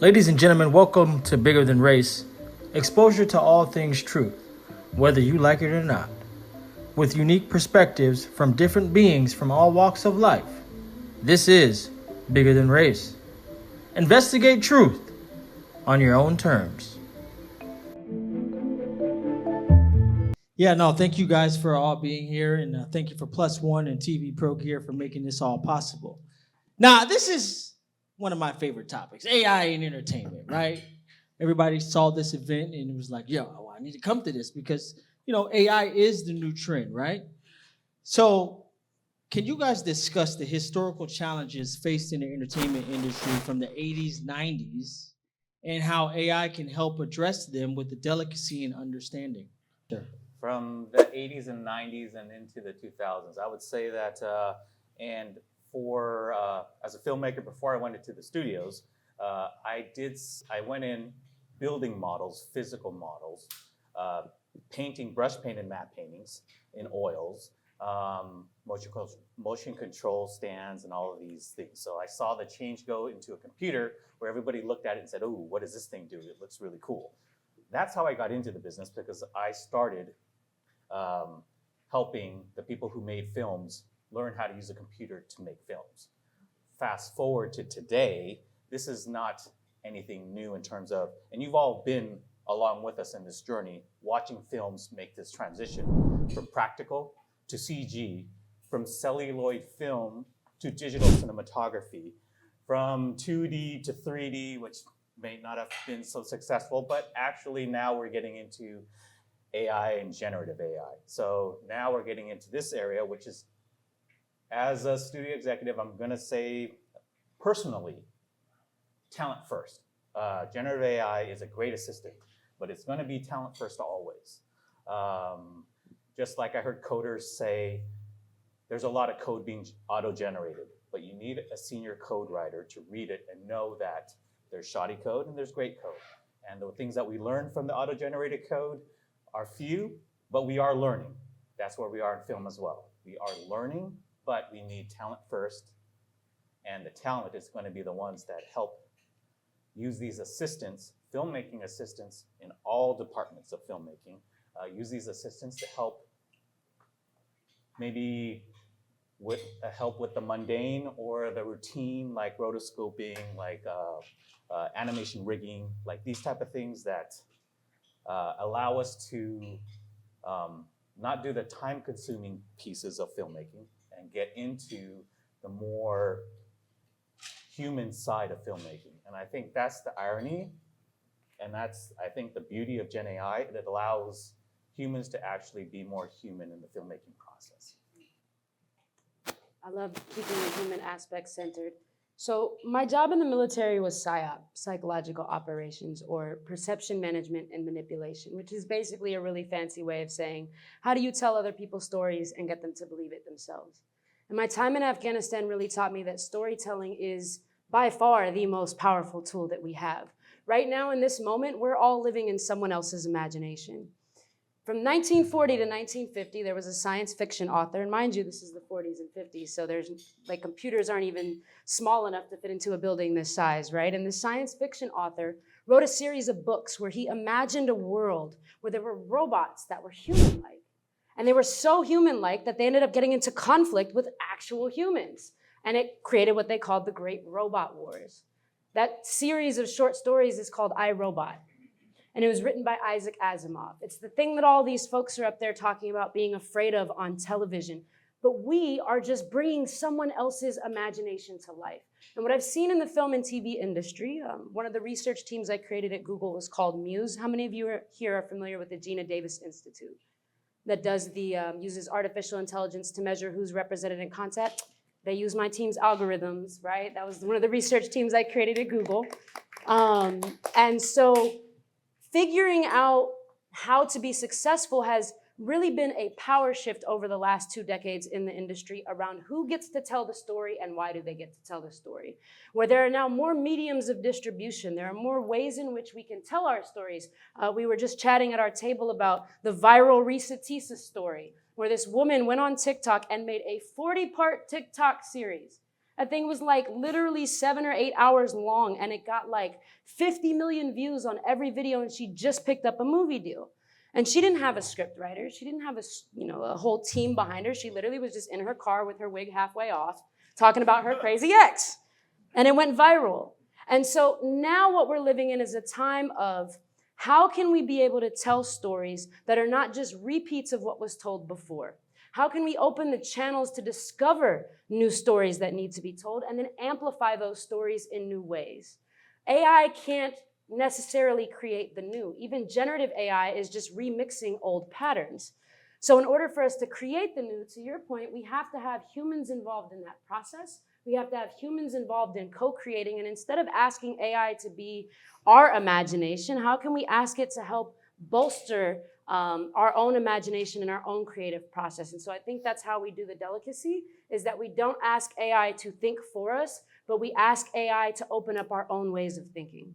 Ladies and gentlemen, welcome to Bigger Than Race, exposure to all things truth, whether you like it or not, with unique perspectives from different beings from all walks of life. This is Bigger Than Race. Investigate truth on your own terms. Thank you guys for all being here, and thank you for Plus One and TV Pro Gear for making this all possible. Now, this is one of my favorite topics, AI and entertainment, right? Everybody saw this event and it was like, I need to come to this because, AI is the new trend, right? So can you guys discuss the historical challenges faced in the entertainment industry from the 80s, 90s, and how AI can help address them with the delicacy and understanding? Sure. From the 80s and 90s and into the 2000s, I would say that, as a filmmaker, before I went into the studios, I went in building models, physical models, painting, brush painted matte paintings in oils, motion control stands, and all of these things. So I saw the change go into a computer where everybody looked at it and said, "Oh, what does this thing do? It looks really cool." That's how I got into the business, because I started helping the people who made films learn how to use a computer to make films. Fast forward to today, this is not anything new in terms of, and you've all been along with us in this journey, watching films make this transition from practical to CG, from celluloid film to digital cinematography, from 2D to 3D, which may not have been so successful, but actually now we're getting into AI and generative AI. So now we're getting into this area, which is, as a studio executive, I'm gonna say personally, talent first. Generative AI is a great assistant, but it's gonna be talent first always. Just like I heard coders say, there's a lot of code being auto-generated, but you need a senior code writer to read it and know that there's shoddy code and there's great code. And the things that we learn from the auto-generated code are few, but we are learning. That's where we are in film as well. We are learning, but we need talent first, and the talent is going to be the ones that help use these assistants, filmmaking assistants in all departments of filmmaking, use these assistants to help maybe help with the mundane or the routine, like rotoscoping, like animation rigging, like these type of things that allow us to not do the time-consuming pieces of filmmaking and get into the more human side of filmmaking. And I think that's the irony, and that's, I think, the beauty of Gen AI. It allows humans to actually be more human in the filmmaking process. I love keeping the human aspect centered. So my job in the military was PSYOP, psychological operations, or perception management and manipulation, which is basically a really fancy way of saying, how do you tell other people's stories and get them to believe it themselves? And my time in Afghanistan really taught me that storytelling is by far the most powerful tool that we have. Right now, in this moment, we're all living in someone else's imagination. From 1940 to 1950, there was a science fiction author, and mind you, this is the 40s and 50s, so there's, like, computers aren't even small enough to fit into a building this size, right? And the science fiction author wrote a series of books where he imagined a world where there were robots that were human-like. And they were so human-like that they ended up getting into conflict with actual humans. And it created what they called the Great Robot Wars. That series of short stories is called I, Robot. And it was written by Isaac Asimov. It's the thing that all these folks are up there talking about being afraid of on television. But we are just bringing someone else's imagination to life. And what I've seen in the film and TV industry, one of the research teams I created at Google was called Muse. How many of you here are familiar with the Gina Davis Institute? That does uses artificial intelligence to measure who's represented in content. They use my team's algorithms, right? That was one of the research teams I created at Google. And so figuring out how to be successful has really been a power shift over the last 2 decades in the industry around who gets to tell the story and why do they get to tell the story. Where there are now more mediums of distribution, there are more ways in which we can tell our stories. We were just chatting at our table about the viral Risa Tisa story, where this woman went on TikTok and made a 40-part TikTok series That thing was like literally 7 or 8 hours long, and it got like 50 million views on every video, and she just picked up a movie deal. And she didn't have a script writer. She didn't have a whole team behind her. She literally was just in her car with her wig halfway off, talking about her crazy ex. And it went viral. And so now what we're living in is a time of how can we be able to tell stories that are not just repeats of what was told before? How can we open the channels to discover new stories that need to be told and then amplify those stories in new ways? AI can't necessarily create the new. Even generative AI is just remixing old patterns. So in order for us to create the new, to your point, we have to have humans involved in that process. We have to have humans involved in co-creating. And instead of asking AI to be our imagination, how can we ask it to help bolster our own imagination and our own creative process? And so I think that's how we do the delicacy, is that we don't ask AI to think for us, but we ask AI to open up our own ways of thinking.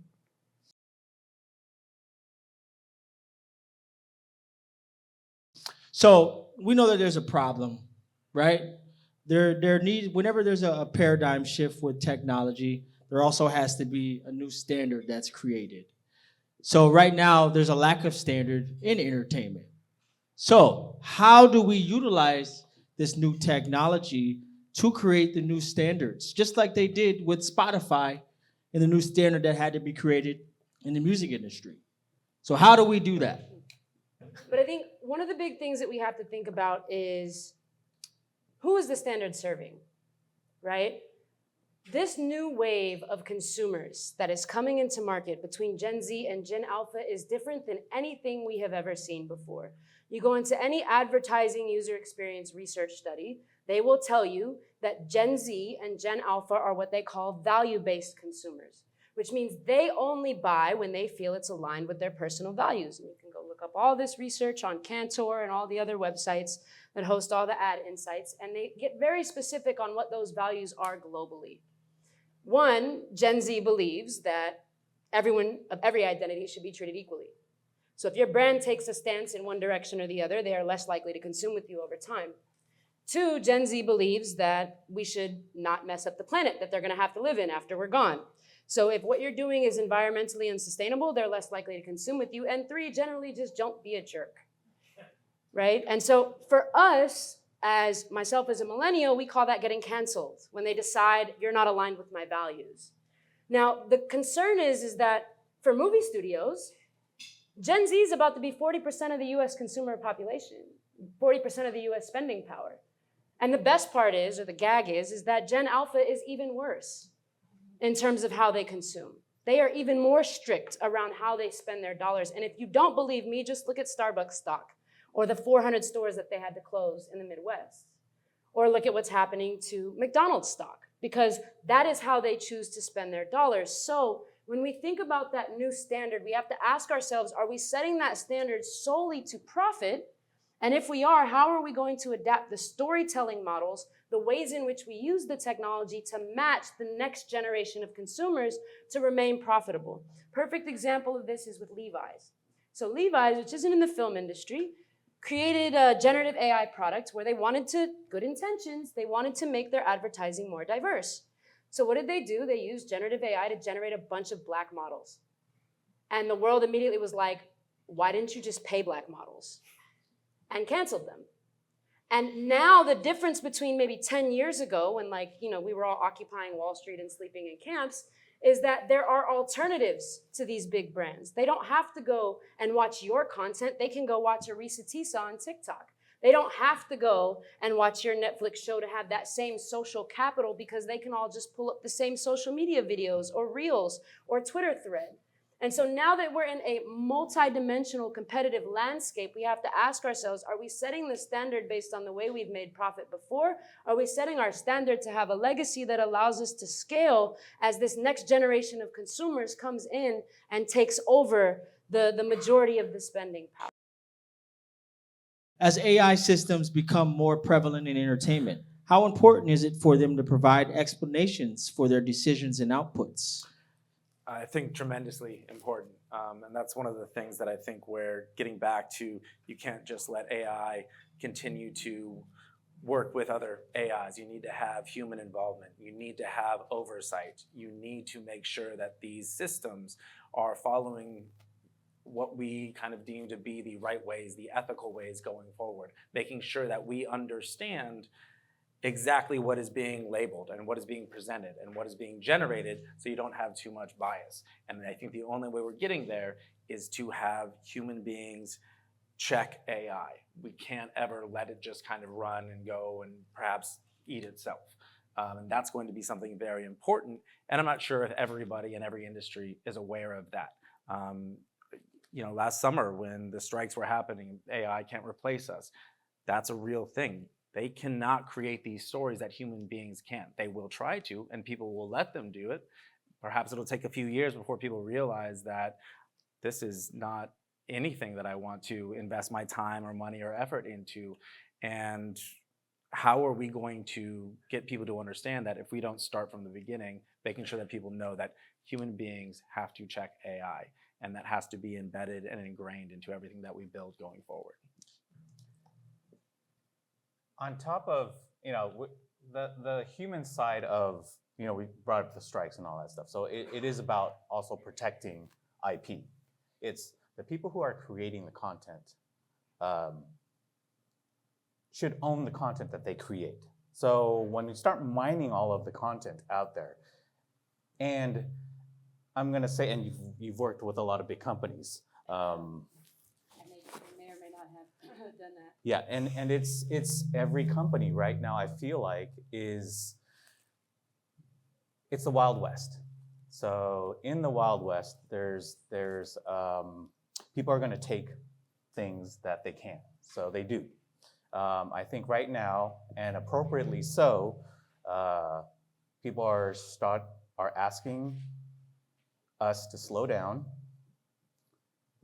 So we know that there's a problem, right? Whenever there's a paradigm shift with technology, there also has to be a new standard that's created. So right now, there's a lack of standard in entertainment. So how do we utilize this new technology to create the new standards, just like they did with Spotify and the new standard that had to be created in the music industry? So how do we do that? But I think one of the big things that we have to think about is, who is the standard serving, right? This new wave of consumers that is coming into market between Gen Z and Gen Alpha is different than anything we have ever seen before. You go into any advertising user experience research study, they will tell you that Gen Z and Gen Alpha are what they call value-based consumers, which means they only buy when they feel it's aligned with their personal values. And you can go look up all this research on Cantor and all the other websites that host all the ad insights, and they get very specific on what those values are globally. One, Gen Z believes that everyone of every identity should be treated equally. So if your brand takes a stance in one direction or the other, they are less likely to consume with you over time. Two, Gen Z believes that we should not mess up the planet that they're gonna have to live in after we're gone. So if what you're doing is environmentally unsustainable, they're less likely to consume with you. And three, generally just don't be a jerk, right? And so for us, as myself as a millennial, we call that getting canceled, when they decide you're not aligned with my values. Now, the concern is that for movie studios, Gen Z is about to be 40% of the US consumer population, 40% of the US spending power. And the best part is, or the gag is that Gen Alpha is even worse in terms of how they consume. They are even more strict around how they spend their dollars. And if you don't believe me, just look at Starbucks stock, or the 400 stores that they had to close in the Midwest. Or look at what's happening to McDonald's stock, because that is how they choose to spend their dollars. So when we think about that new standard, we have to ask ourselves, are we setting that standard solely to profit? And if we are, how are we going to adapt the storytelling models, the ways in which we use the technology to match the next generation of consumers to remain profitable? Perfect example of this is with Levi's. So Levi's, which isn't in the film industry, created a generative AI product where they wanted to, good intentions, they wanted to make their advertising more diverse. So what did they do? They used generative AI to generate a bunch of black models. And the world immediately was like, why didn't you just pay black models? And canceled them. And now the difference between maybe 10 years ago when we were all occupying Wall Street and sleeping in camps is that there are alternatives to these big brands. They don't have to go and watch your content. They can go watch Arisa Tisa on TikTok. They don't have to go and watch your Netflix show to have that same social capital, because they can all just pull up the same social media videos or reels or Twitter thread. And so now that we're in a multi-dimensional competitive landscape, we have to ask ourselves, are we setting the standard based on the way we've made profit before? Are we setting our standard to have a legacy that allows us to scale as this next generation of consumers comes in and takes over the majority of the spending power? As AI systems become more prevalent in entertainment, how important is it for them to provide explanations for their decisions and outputs? I think tremendously important. And that's one of the things that I think we're getting back to. You can't just let AI continue to work with other AIs. You need to have human involvement. You need to have oversight. You need to make sure that these systems are following what we kind of deem to be the right ways, the ethical ways going forward, making sure that we understand exactly what is being labeled and what is being presented and what is being generated, so you don't have too much bias. And I think the only way we're getting there is to have human beings check AI. We can't ever let it just kind of run and go and perhaps eat itself. And that's going to be something very important. And I'm not sure if everybody in every industry is aware of that. Last summer when the strikes were happening, AI can't replace us. That's a real thing. They cannot create these stories that human beings can't. They will try to, and people will let them do it. Perhaps it'll take a few years before people realize that this is not anything that I want to invest my time or money or effort into. And how are we going to get people to understand that if we don't start from the beginning, making sure that people know that human beings have to check AI, and that has to be embedded and ingrained into everything that we build going forward. On top of, the human side of, we brought up the strikes and all that stuff. So it is about also protecting IP. It's the people who are creating the content should own the content that they create. So when you start mining all of the content out there, and I'm gonna say, and you've worked with a lot of big companies. They may or may not have done that. Yeah, and it's every company right now, I feel like, it's the Wild West. So in the Wild West, there's people are gonna take things that they can. So they do. I think right now, and appropriately so, people are asking us to slow down,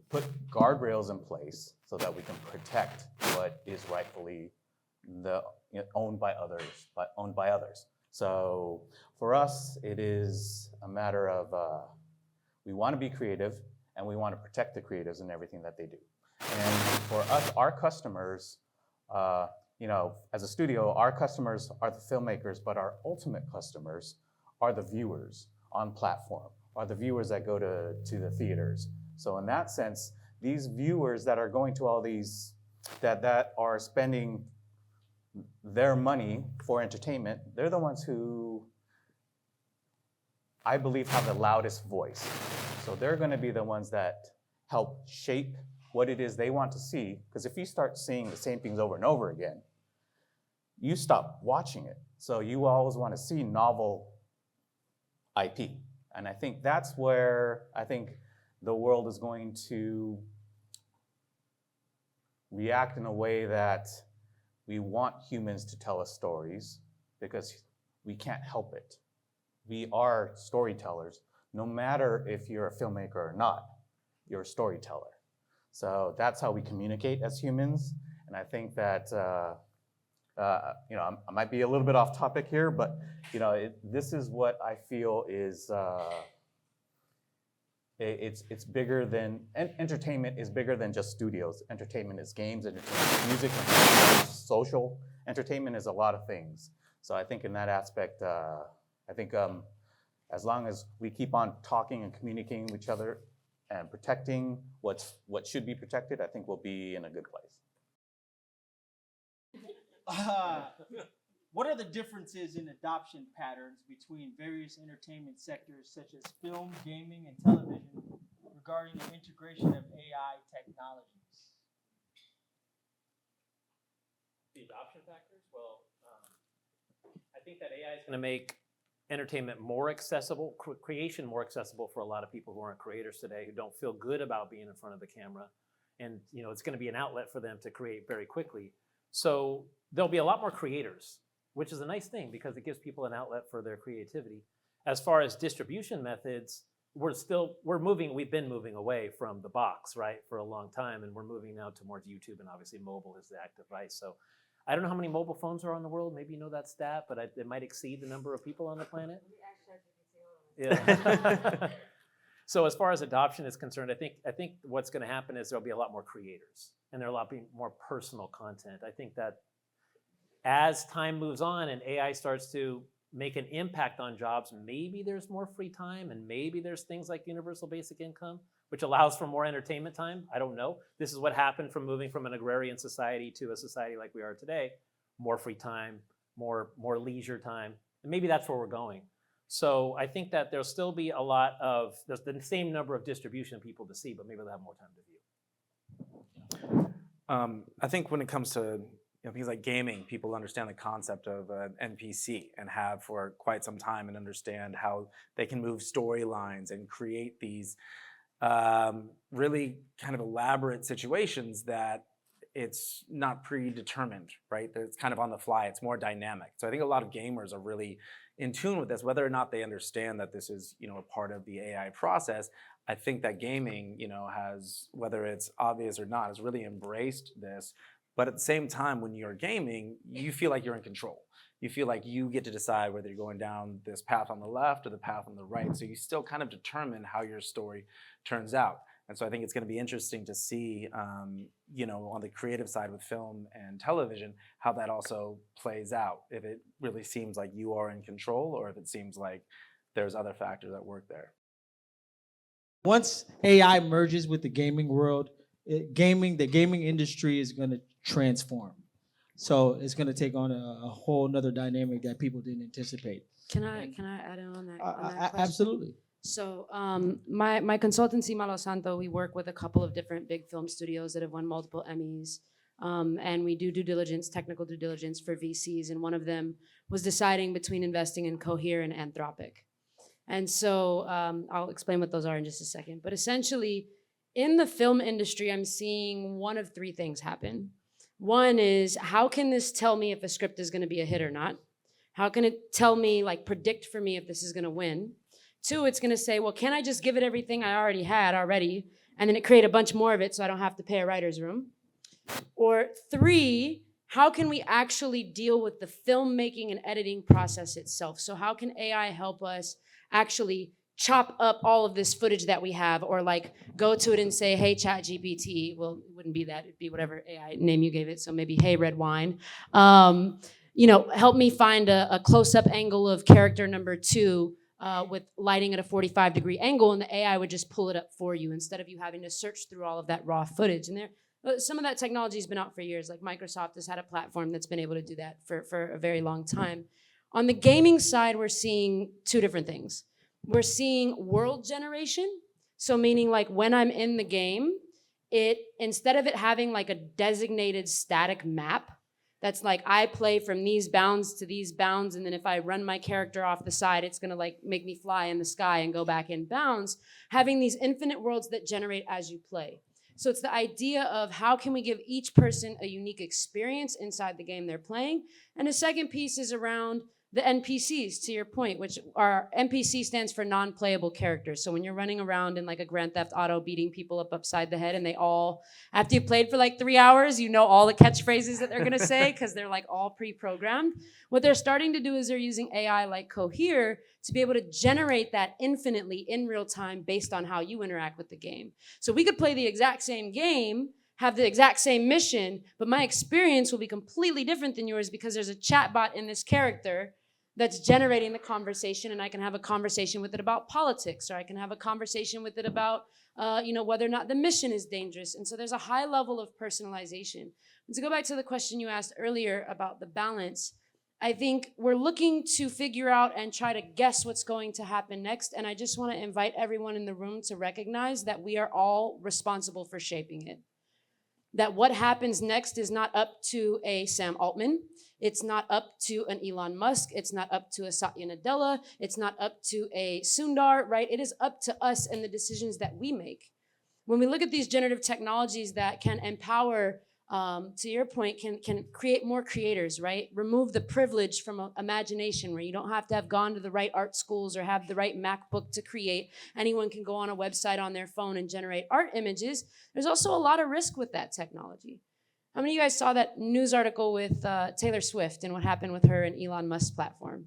put guardrails in place so that we can protect what is rightfully owned by others. So for us, it is a matter of we want to be creative and we want to protect the creatives and everything that they do. And for us, our customers, as a studio, our customers are the filmmakers, but our ultimate customers are the viewers on platform, are the viewers that go to the theaters. So in that sense, these viewers that are going to all these, that are spending their money for entertainment, they're the ones who I believe have the loudest voice. So they're gonna be the ones that help shape what it is they want to see, because if you start seeing the same things over and over again, you stop watching it. So you always want to see novel IP. And I think that's where I think the world is going to react in a way that we want humans to tell us stories because we can't help it. We are storytellers. No matter if you're a filmmaker or not, you're a storyteller. So that's how we communicate as humans. And I think that, I might be a little bit off topic here, but this is what I feel is, it's bigger than, entertainment is bigger than just studios. Entertainment is games, entertainment is music, entertainment is social. Entertainment is a lot of things. So I think in that aspect, as long as we keep on talking and communicating with each other and protecting what should be protected, I think we'll be in a good place. What are the differences in adoption patterns between various entertainment sectors such as film, gaming, and television regarding the integration of AI technologies? The adoption factors? Well, I think that AI is going to make entertainment more accessible, creation more accessible for a lot of people who aren't creators today, who don't feel good about being in front of the camera. And it's going to be an outlet for them to create very quickly. So there'll be a lot more creators, which is a nice thing because it gives people an outlet for their creativity. As far as distribution methods, we've been moving away from the box, right, for a long time, and we're moving now to more YouTube, and obviously mobile is the active device. So I don't know how many mobile phones are on the world. Maybe you know that stat, but it might exceed the number of people on the planet. Yeah. So as far as adoption is concerned, I think what's going to happen is there'll be a lot more creators, and there'll be more personal content. I think that as time moves on and AI starts to make an impact on jobs, maybe there's more free time and maybe there's things like universal basic income, which allows for more entertainment time. I don't know. This is what happened from moving from an agrarian society to a society like we are today. More free time, more leisure time, and maybe that's where we're going. So I think that there'll still be a lot of, there's the same number of distribution of people to see, but maybe they'll have more time to view. I think when it comes to things like gaming, people understand the concept of an NPC and have for quite some time and understand how they can move storylines and create these really kind of elaborate situations that it's not predetermined, right? It's kind of on the fly, it's more dynamic. So I think a lot of gamers are really in tune with this, whether or not they understand that this is, a part of the AI process. I think that gaming, has, whether it's obvious or not, has really embraced this. But at the same time, when you're gaming, you feel like you're in control. You feel like you get to decide whether you're going down this path on the left or the path on the right. So you still kind of determine how your story turns out. And so I think it's going to be interesting to see, on the creative side with film and television, how that also plays out. If it really seems like you are in control or if it seems like there's other factors at work there. Once AI merges with the gaming world, the gaming industry is going to transform. So it's going to take on a whole nother dynamic that people didn't anticipate. Can I add in on that question? Absolutely. So my consultancy, Malo Santo, we work with a couple of different big film studios that have won multiple Emmys. And we do due diligence, technical due diligence for VCs. And one of them was deciding between investing in Cohere and Anthropic. And so I'll explain what those are in just a second. But essentially, in the film industry, I'm seeing one of three things happen. One is, how can this tell me if a script is going to be a hit or not? How can it tell me, predict for me if this is going to win? Two, it's going to say, well, can I just give it everything I already had and then it create a bunch more of it so I don't have to pay a writer's room? Or three, how can we actually deal with the filmmaking and editing process itself? So how can AI help us actually chop up all of this footage that we have, or go to it and say, hey, ChatGPT, well, it wouldn't be that, it'd be whatever AI name you gave it, so maybe, hey, red wine. Help me find a close-up angle of character number 2 with lighting at a 45-degree angle, and the AI would just pull it up for you instead of you having to search through all of that raw footage. And some of that technology has been out for years. Microsoft has had a platform that's been able to do that for a very long time. On the gaming side, we're seeing two different things. We're seeing world generation. So meaning when I'm in the game, instead of it having a designated static map, that's I play from these bounds to these bounds, and then if I run my character off the side, it's gonna make me fly in the sky and go back in bounds, having these infinite worlds that generate as you play. So it's the idea of how can we give each person a unique experience inside the game they're playing. And the second piece is around the NPCs, to your point, which are NPC stands for non-playable characters. So when you're running around in a Grand Theft Auto beating people up upside the head, and they all, after you played for 3 hours, you know all the catchphrases that they're gonna say because they're all pre-programmed. What they're starting to do is they're using AI like Cohere to be able to generate that infinitely in real time based on how you interact with the game. So we could play the exact same game, have the exact same mission, but my experience will be completely different than yours because there's a chatbot in this character that's generating the conversation, and I can have a conversation with it about politics, or I can have a conversation with it about, whether or not the mission is dangerous. And so there's a high level of personalization. And to go back to the question you asked earlier about the balance, I think we're looking to figure out and try to guess what's going to happen next. And I just want to invite everyone in the room to recognize that we are all responsible for shaping it. That what happens next is not up to a Sam Altman. It's not up to an Elon Musk. It's not up to a Satya Nadella. It's not up to a Sundar, right? It is up to us and the decisions that we make. When we look at these generative technologies that can empower, to your point, can create more creators, right? Remove the privilege from imagination, where you don't have to have gone to the right art schools or have the right MacBook to create. Anyone can go on a website on their phone and generate art images. There's also a lot of risk with that technology. How many of you guys saw that news article with Taylor Swift and what happened with her and Elon Musk's platform,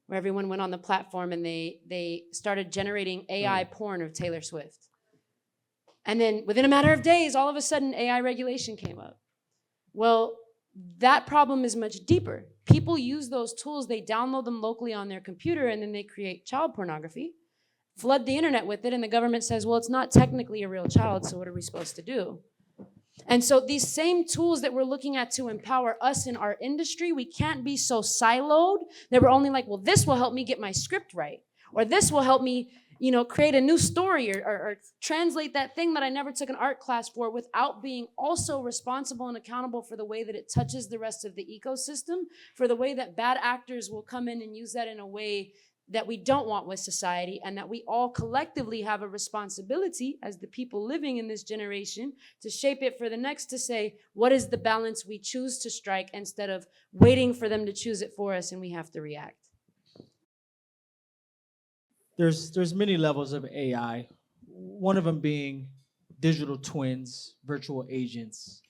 where everyone went on the platform and they started generating AI porn of Taylor Swift? And then within a matter of days, all of a sudden, AI regulation came up. Well, that problem is much deeper. People use those tools, they download them locally on their computer, and then they create child pornography, flood the internet with it, and the government says, well, it's not technically a real child, so what are we supposed to do? And so these same tools that we're looking at to empower us in our industry, we can't be so siloed that we're only like, well, this will help me get my script right, or this will help me, create a new story, or translate that thing that I never took an art class for, without being also responsible and accountable for the way that it touches the rest of the ecosystem, for the way that bad actors will come in and use that in a way that we don't want with society, and that we all collectively have a responsibility as the people living in this generation to shape it for the next, to say, what is the balance we choose to strike, instead of waiting for them to choose it for us and we have to react. There's many levels of AI. One of them being digital twins, virtual agents.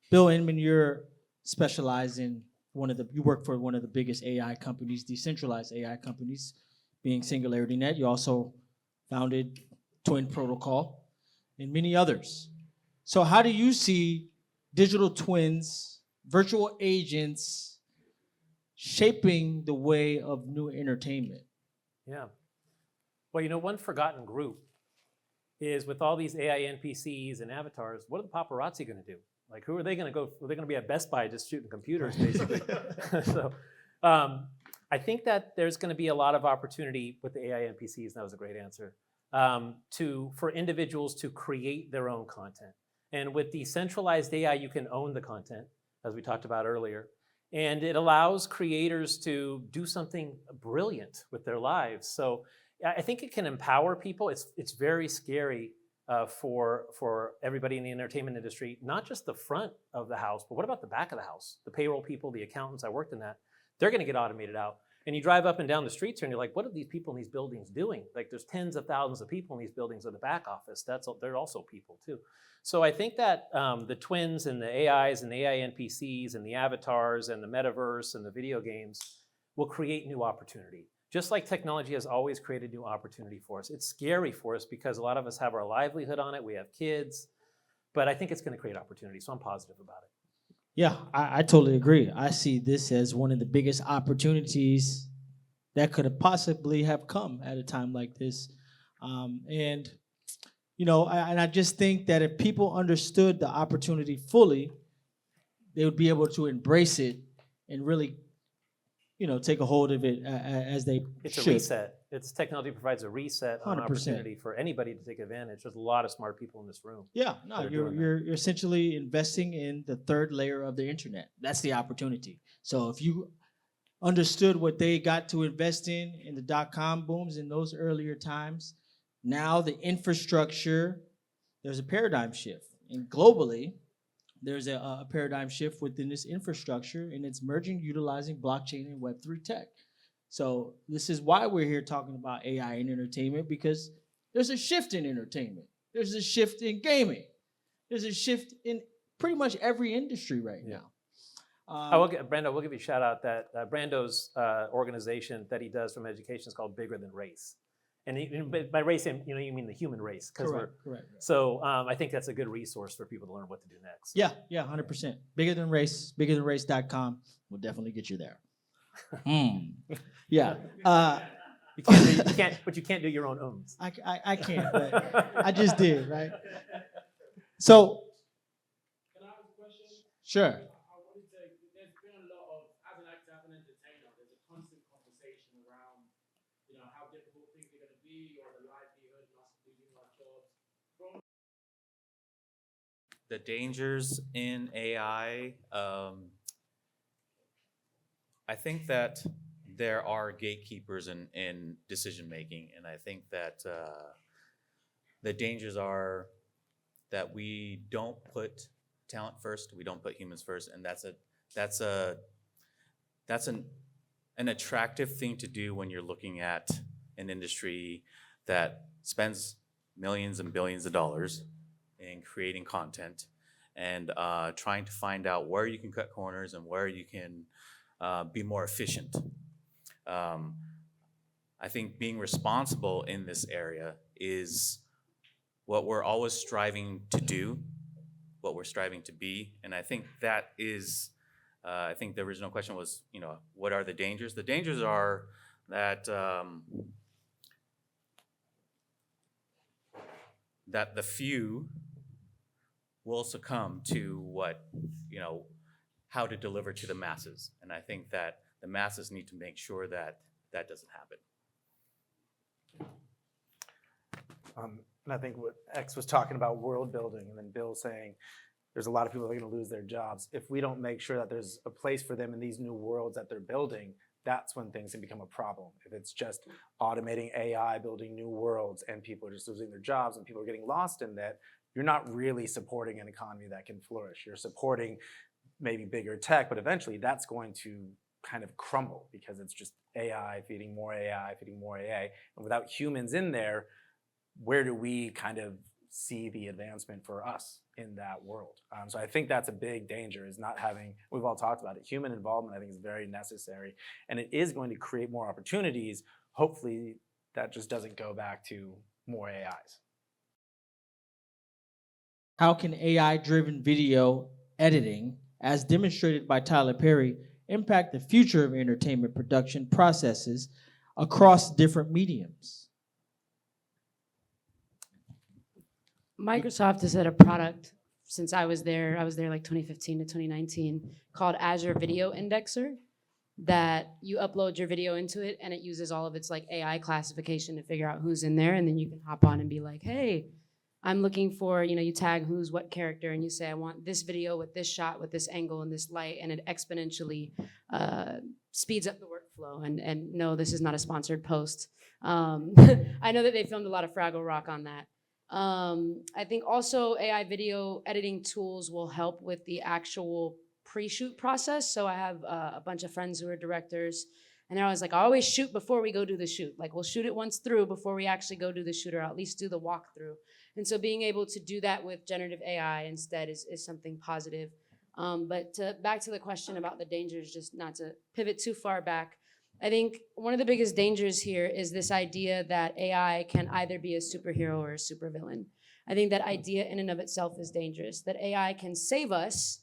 Bill Inman, you're specialized in you work for one of the biggest AI companies, decentralized AI companies, being SingularityNet. You also founded Twin Protocol and many others. So how do you see digital twins, virtual agents shaping the way of new entertainment? Yeah. Well, one forgotten group is, with all these AI NPCs and avatars, what are the paparazzi going to do? Like, who are they going to go? Are they going to be at Best Buy just shooting computers, basically? So I think that there's going to be a lot of opportunity with the AI NPCs, and that was a great answer, for individuals to create their own content. And with decentralized AI, you can own the content, as we talked about earlier. And it allows creators to do something brilliant with their lives. So I think it can empower people. It's very scary for everybody in the entertainment industry, not just the front of the house, but what about the back of the house? The payroll people, the accountants, I worked in that. They're going to get automated out. And you drive up and down the streets here and you're like, what are these people in these buildings doing? Like, there's tens of thousands of people in these buildings in the back office. They're also people too. So I think that the twins and the AIs and the AI NPCs and the avatars and the metaverse and the video games will create new opportunity. Just like technology has always created new opportunity for us. It's scary for us because a lot of us have our livelihood on it. We have kids, but I think it's going to create opportunity. So I'm positive about it. Yeah, I totally agree. I see this as one of the biggest opportunities that could have possibly have come at a time like this. And I just think that if people understood the opportunity fully, they would be able to embrace it and really take a hold of it as they It's should. a reset. Technology provides a reset on 100%. opportunity for anybody to take advantage. There's a lot of smart people in this room. Yeah, no, that are doing you're essentially investing in the third layer of the internet. That's the opportunity. So if you understood what they got to invest in the dot-com booms in those earlier times, now the infrastructure, there's a paradigm shift. And globally, there's a paradigm shift within this infrastructure, and it's merging, utilizing blockchain and Web3 tech. So this is why we're here talking about AI in entertainment, because there's a shift in entertainment. There's a shift in gaming. There's a shift in pretty much every industry right now. Brando, we'll give you a shout out that Brando's organization that he does from education is called Bigger Than Race. And by race, you mean the human race. Correct. So I think that's a good resource for people to learn what to do next. Yeah, 100%. Bigger Than Race, biggerthanrace.com will definitely get you there. Yeah. You can't do your own ums. I can't, but I just did, right? So, Can I ask a question? Sure. I wanted to, there's been a lot of, as an actor, as an entertainer, there's a constant conversation around, how difficult things are going to be, or the livelihood of us losing our jobs. The dangers in AI, I think that there are gatekeepers in decision making, and I think that the dangers are that we don't put talent first, we don't put humans first, and that's an attractive thing to do when you're looking at an industry that spends millions and billions of dollars in creating content and trying to find out where you can cut corners and where you can be more efficient. I think being responsible in this area is what we're always striving to do, what we're striving to be, and I think that is I think the original question was, what are the dangers? The dangers are that that the few will succumb to how to deliver to the masses. And I think that the masses need to make sure that that doesn't happen. And I think what X was talking about world building, and then Bill saying there's a lot of people that are going to lose their jobs. If we don't make sure that there's a place for them in these new worlds that they're building, that's when things can become a problem. If it's just automating AI, building new worlds, and people are just losing their jobs and people are getting lost in that, you're not really supporting an economy that can flourish. You're supporting maybe bigger tech, but eventually that's going to kind of crumble because it's just AI feeding more AI, feeding more AI. And without humans in there, where do we kind of see the advancement for us in that world? So I think that's a big danger, is not having, we've all talked about it, human involvement I think is very necessary, and it is going to create more opportunities. Hopefully that just doesn't go back to more AIs. How can AI-driven video editing, as demonstrated by Tyler Perry, impact the future of entertainment production processes across different mediums? Microsoft has had a product since I was there like 2015 to 2019, called Azure Video Indexer, that you upload your video into it and it uses all of its like AI classification to figure out who's in there, and then you can hop on and be like, hey, I'm looking for, you tag who's what character, and you say, I want this video with this shot, with this angle and this light, and it exponentially speeds up the workflow. And no, this is not a sponsored post. I know that they filmed a lot of Fraggle Rock on that. I think also AI video editing tools will help with the actual pre-shoot process. So I have a bunch of friends who are directors, and they're always like, I always shoot before we go do the shoot. Like, we'll shoot it once through before we actually go do the shoot, or at least do the walkthrough. And so being able to do that with generative AI instead is something positive. But back to the question about the dangers, just not to pivot too far back, I think one of the biggest dangers here is this idea that AI can either be a superhero or a supervillain. I think that idea in and of itself is dangerous, that AI can save us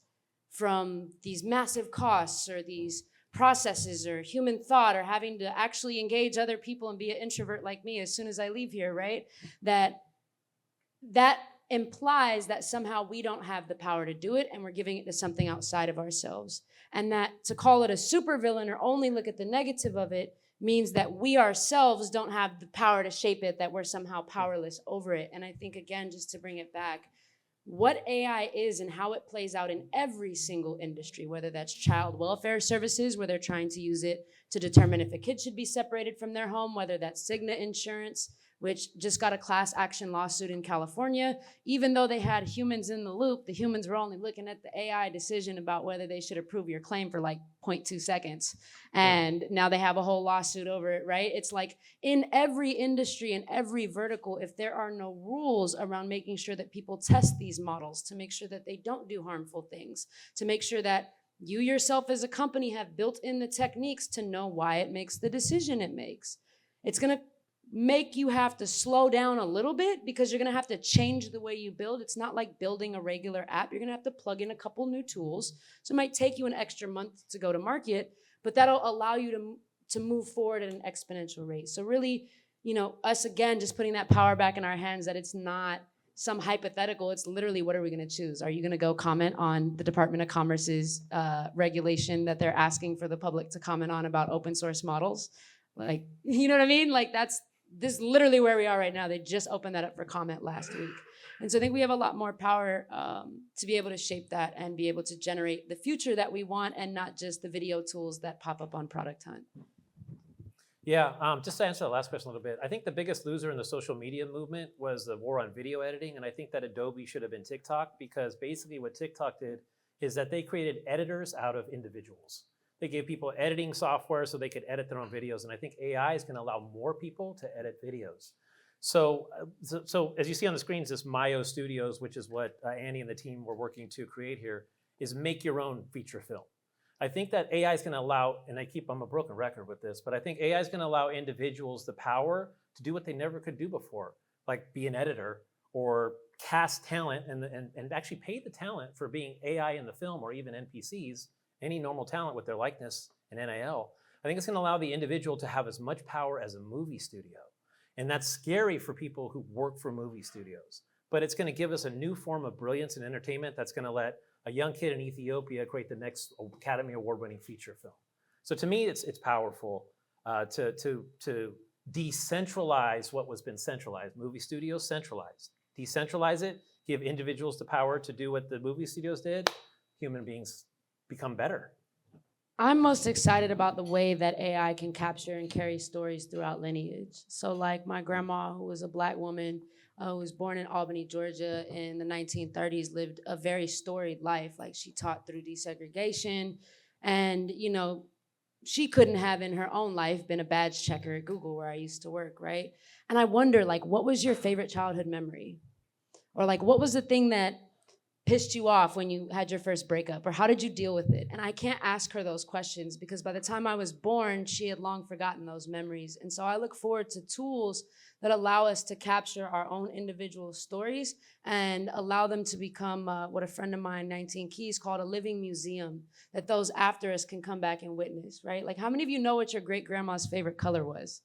from these massive costs or these processes or human thought or having to actually engage other people and be an introvert like me as soon as I leave here, right? That implies that somehow we don't have the power to do it and we're giving it to something outside of ourselves. And that to call it a supervillain or only look at the negative of it means that we ourselves don't have the power to shape it, that we're somehow powerless over it. And I think, again, just to bring it back, what AI is and how it plays out in every single industry, whether that's child welfare services, where they're trying to use it to determine if a kid should be separated from their home, whether that's Cigna insurance, which just got a class action lawsuit in California. Even though they had humans in the loop, the humans were only looking at the AI decision about whether they should approve your claim for like 0.2 seconds. And now they have a whole lawsuit over it, right? It's like in every industry, in every vertical, if there are no rules around making sure that people test these models, to make sure that they don't do harmful things, to make sure that you yourself as a company have built in the techniques to know why it makes the decision it makes, it's gonna make you have to slow down a little bit, because you're gonna have to change the way you build. It's not like building a regular app. You're gonna have to plug in a couple new tools. So it might take you an extra month to go to market, but that'll allow you to move forward at an exponential rate. So really, us again, just putting that power back in our hands, that it's not some hypothetical, it's literally, what are we gonna choose? Are you gonna go comment on the Department of Commerce's regulation that they're asking for the public to comment on about open source models? Like, you know what I mean? Like, this is literally where we are right now. They just opened that up for comment last week. And so I think we have a lot more power to be able to shape that and be able to generate the future that we want, and not just the video tools that pop up on Product Hunt. Yeah, just to answer the last question a little bit, I think the biggest loser in the social media movement was the war on video editing. And I think that Adobe should have been TikTok, because basically what TikTok did is that they created editors out of individuals. They gave people editing software so they could edit their own videos. And I think AI is gonna allow more people to edit videos. So as you see on the screens, this Mayo Studios, which is what Annie and the team were working to create here, is make your own feature film. I think that AI is gonna allow, and I'm a broken record with this, but I think AI is gonna allow individuals the power to do what they never could do before, like be an editor or cast talent and actually pay the talent for being AI in the film, or even NPCs, any normal talent with their likeness and NIL, I think it's going to allow the individual to have as much power as a movie studio. And that's scary for people who work for movie studios. But it's going to give us a new form of brilliance and entertainment that's going to let a young kid in Ethiopia create the next Academy Award-winning feature film. So to me, it's powerful to decentralize what was been centralized. Movie studios centralized. Decentralize it, give individuals the power to do what the movie studios did. Human beings become better. I'm most excited about the way that AI can capture and carry stories throughout lineage. So like my grandma, who was a Black woman, who was born in Albany, Georgia in the 1930s, lived a very storied life. Like she taught through desegregation, and she couldn't have in her own life been a badge checker at Google where I used to work, right? And I wonder, like, what was your favorite childhood memory? Or like, what was the thing that pissed you off when you had your first breakup, or how did you deal with it? And I can't ask her those questions because by the time I was born, she had long forgotten those memories. And so I look forward to tools that allow us to capture our own individual stories and allow them to become what a friend of mine, 19 Keys, called a living museum that those after us can come back and witness, right? Like, how many of you know what your great grandma's favorite color was?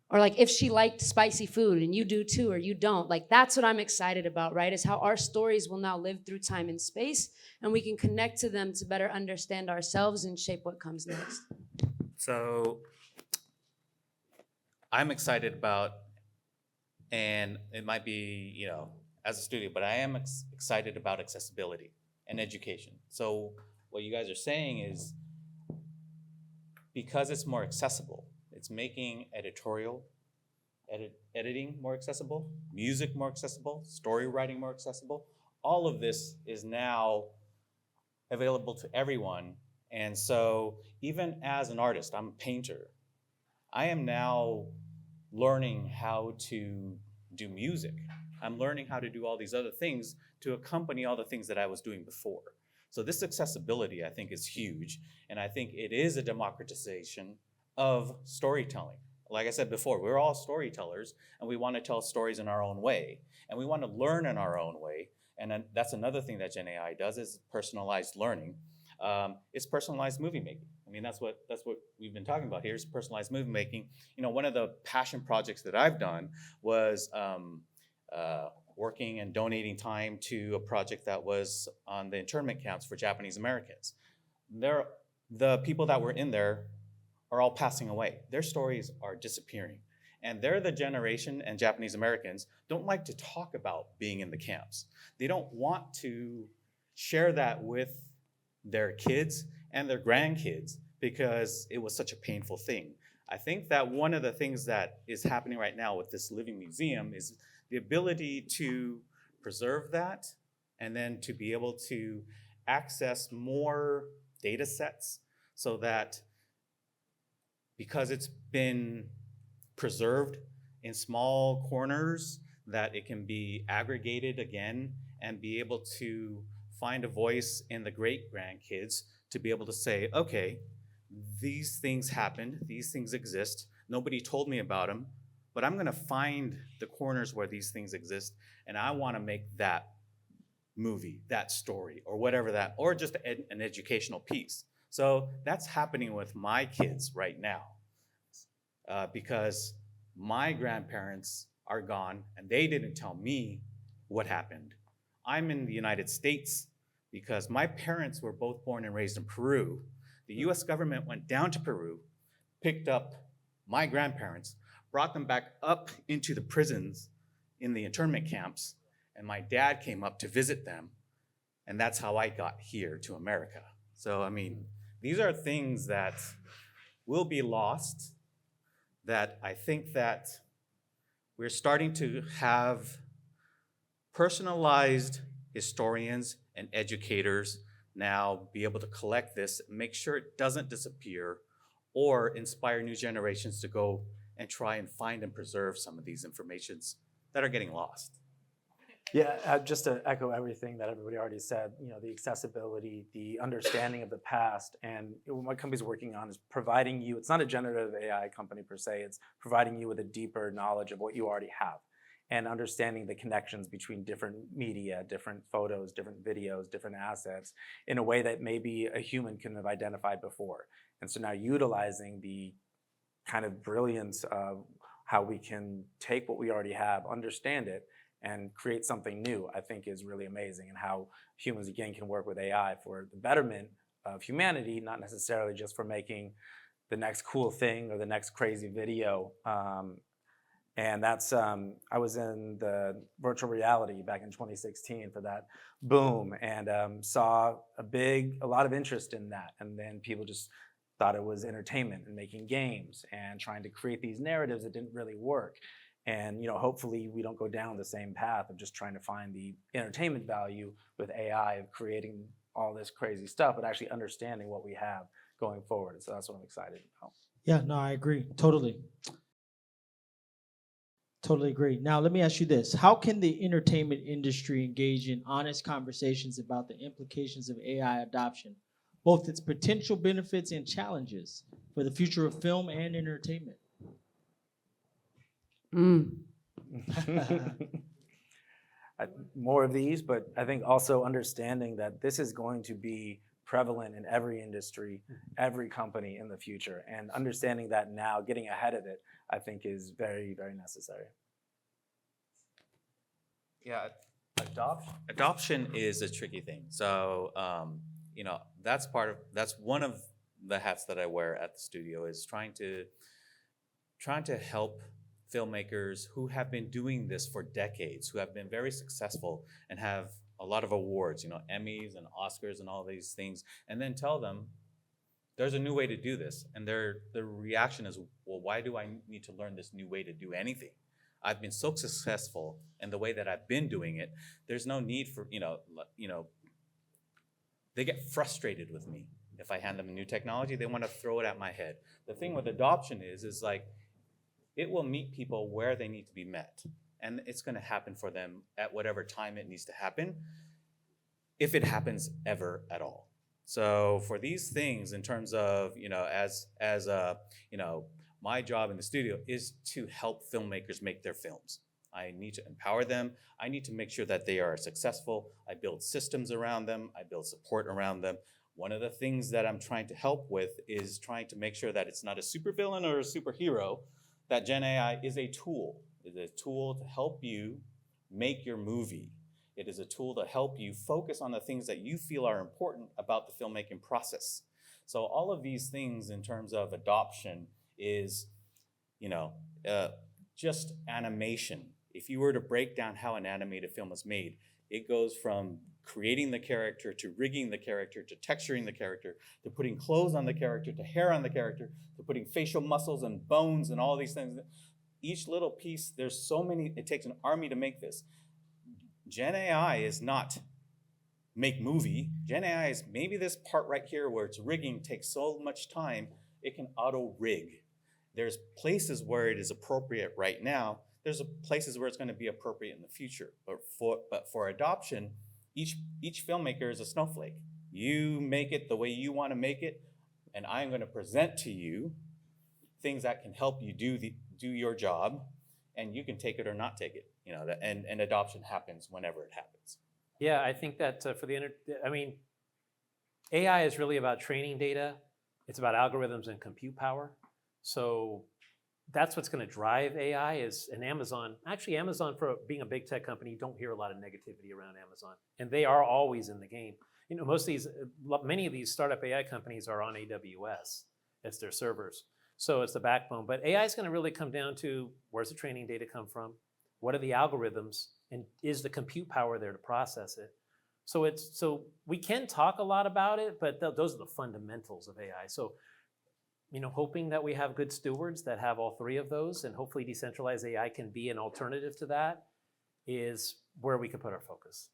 Or like if she liked spicy food and you do too, or you don't. Like, that's what I'm excited about, right? Is how our stories will now live through time and space, and we can connect to them to better understand ourselves and shape what comes next. So I'm excited about, and it might be, as a studio, but I am excited about accessibility and education. So what you guys are saying is, because it's more accessible, it's making editing more accessible, music more accessible, story writing more accessible. All of this is now available to everyone. And so even as an artist, I'm a painter, I am now learning how to do music. I'm learning how to do all these other things to accompany all the things that I was doing before. So this accessibility, I think, is huge. And I think it is a democratization of storytelling. Like I said before, we're all storytellers, and we want to tell stories in our own way, and we want to learn in our own way. And then that's another thing that Gen AI does, is personalized learning. It's personalized movie making. I mean, that's what we've been talking about here, is personalized movie making. One of the passion projects that I've done was working and donating time to a project that was on the internment camps for Japanese Americans. The people that were in there are all passing away. Their stories are disappearing. And they're the generation, and Japanese Americans don't like to talk about being in the camps. They don't want to share that with their kids and their grandkids because it was such a painful thing. I think that one of the things that is happening right now with this living museum is the ability to preserve that, and then to be able to access more data sets, so that because it's been preserved in small corners, that it can be aggregated again and be able to find a voice in the great grandkids to be able to say, okay, these things happened, these things exist, nobody told me about them, but I'm gonna find the corners where these things exist, and I wanna make that movie, that story, or whatever that, or just an educational piece. So that's happening with my kids right now, because my grandparents are gone and they didn't tell me what happened. I'm in the United States because my parents were both born and raised in Peru. The US government went down to Peru, picked up my grandparents, brought them back up into the prisons in the internment camps, and my dad came up to visit them, and that's how I got here to America. So, I mean, these are things that will be lost, that I think that we're starting to have personalized historians and educators now be able to collect this, make sure it doesn't disappear, or inspire new generations to go and try and find and preserve some of these informations that are getting lost. Yeah, just to echo everything that everybody already said, the accessibility, the understanding of the past, and what my company's working on is providing you, it's not a generative AI company per se, it's providing you with a deeper knowledge of what you already have. and understanding the connections between different media, different photos, different videos, different assets in a way that maybe a human couldn't have identified before. And so now utilizing the kind of brilliance of how we can take what we already have, understand it, and create something new, I think is really amazing, and how humans, again, can work with AI for the betterment of humanity, not necessarily just for making the next cool thing or the next crazy video. And that's, I was in the virtual reality back in 2016 for that boom, and saw a lot of interest in that. And then people just thought it was entertainment and making games and trying to create these narratives that didn't really work. And hopefully we don't go down the same path of just trying to find the entertainment value with AI of creating all this crazy stuff, but actually understanding what we have going forward. So that's what I'm excited about. Yeah, no, I agree. Totally. Totally agree. Now, let me ask you this. How can the entertainment industry engage in honest conversations about the implications of AI adoption, both its potential benefits and challenges for the future of film and entertainment? More of these, but I think also understanding that this is going to be prevalent in every industry, every company in the future, and understanding that now, getting ahead of it, I think is very, very necessary. Yeah, adoption is a tricky thing. So, that's one of the hats that I wear at the studio, is trying to help filmmakers who have been doing this for decades, who have been very successful and have a lot of awards, Emmys and Oscars and all these things, and then tell them there's a new way to do this. And their reaction is, well, why do I need to learn this new way to do anything? I've been so successful in the way that I've been doing it. There's no need for, they get frustrated with me. If I hand them a new technology, they want to throw it at my head. The thing with adoption is like, it will meet people where they need to be met. And it's going to happen for them at whatever time it needs to happen, if it happens ever at all. So for these things, in terms of, my job in the studio is to help filmmakers make their films. I need to empower them. I need to make sure that they are successful. I build systems around them. I build support around them. One of the things that I'm trying to help with is trying to make sure that it's not a supervillain or a superhero, that Gen AI is a tool. It is a tool to help you make your movie. It is a tool to help you focus on the things that you feel are important about the filmmaking process. So all of these things in terms of adoption is, just animation. If you were to break down how an animated film is made, it goes from creating the character, to rigging the character, to texturing the character, to putting clothes on the character, to hair on the character, to putting facial muscles and bones and all these things. Each little piece, there's so many, it takes an army to make this. Gen AI is not make movie. Gen AI is maybe this part right here where it's rigging takes so much time, it can auto rig. There's places where it is appropriate right now. There's places where it's going to be appropriate in the future. But for adoption, each filmmaker is a snowflake. You make it the way you want to make it, and I'm going to present to you things that can help you do your job, and you can take it or not take it. And adoption happens whenever it happens. Yeah, I think that AI is really about training data. It's about algorithms and compute power. So that's what's going to drive AI and Amazon. Actually, Amazon, for being a big tech company, you don't hear a lot of negativity around Amazon. And they are always in the game. Many of these startup AI companies are on AWS. It's their servers. So it's the backbone. But AI is going to really come down to, where's the training data come from? What are the algorithms? And is the compute power there to process it? So we can talk a lot about it, but those are the fundamentals of AI. So, hoping that we have good stewards that have all three of those, and hopefully decentralized AI can be an alternative to that, is where we can put our focus.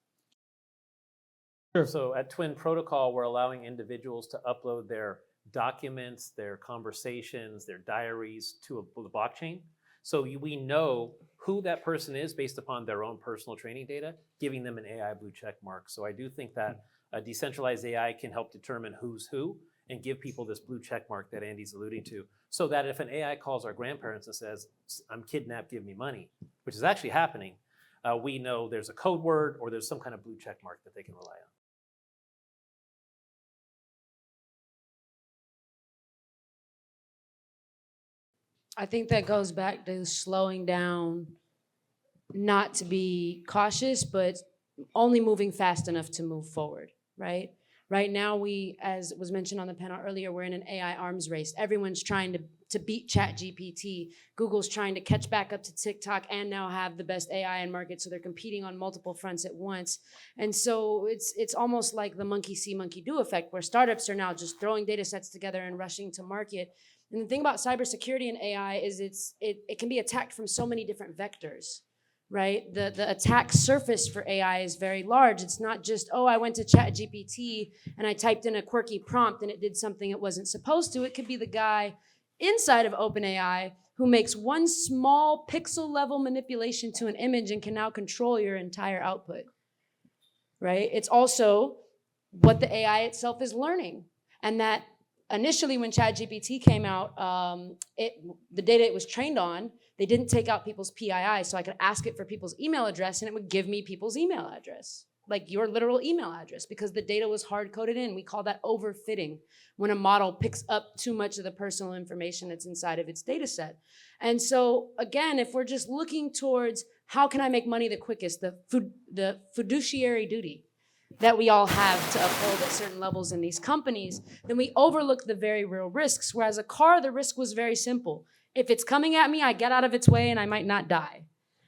Sure. So at Twin Protocol, we're allowing individuals to upload their documents, their conversations, their diaries to the blockchain. So we know who that person is based upon their own personal training data, giving them an AI blue check mark. So I do think that a decentralized AI can help determine who's who, and give people this blue check mark that Andy's alluding to, so that if an AI calls our grandparents and says, I'm kidnapped, give me money, which is actually happening, we know there's a code word or there's some kind of blue check mark that they can rely on. I think that goes back to slowing down, not to be cautious, but only moving fast enough to move forward, right? Right now, we, as was mentioned on the panel earlier, we're in an AI arms race. Everyone's trying to beat ChatGPT. Google's trying to catch back up to TikTok and now have the best AI in market, so they're competing on multiple fronts at once. And so it's almost like the monkey see, monkey do effect, where startups are now just throwing data sets together and rushing to market. And the thing about cybersecurity and AI is it can be attacked from so many different vectors, right? The attack surface for AI is very large. It's not just, oh, I went to ChatGPT and I typed in a quirky prompt and it did something it wasn't supposed to. It could be the guy inside of OpenAI who makes one small pixel level manipulation to an image and can now control your entire output, right? It's also what the AI itself is learning. And that initially when ChatGPT came out, the data it was trained on, they didn't take out people's PII, so I could ask it for people's email address and it would give me people's email address, like your literal email address, because the data was hard-coded in. We call that overfitting, when a model picks up too much of the personal information that's inside of its data set. And so again, if we're just looking towards how can I make money the quickest, the fiduciary duty that we all have to uphold at certain levels in these companies, then we overlook the very real risks. Whereas a car, the risk was very simple. If it's coming at me, I get out of its way and I might not die.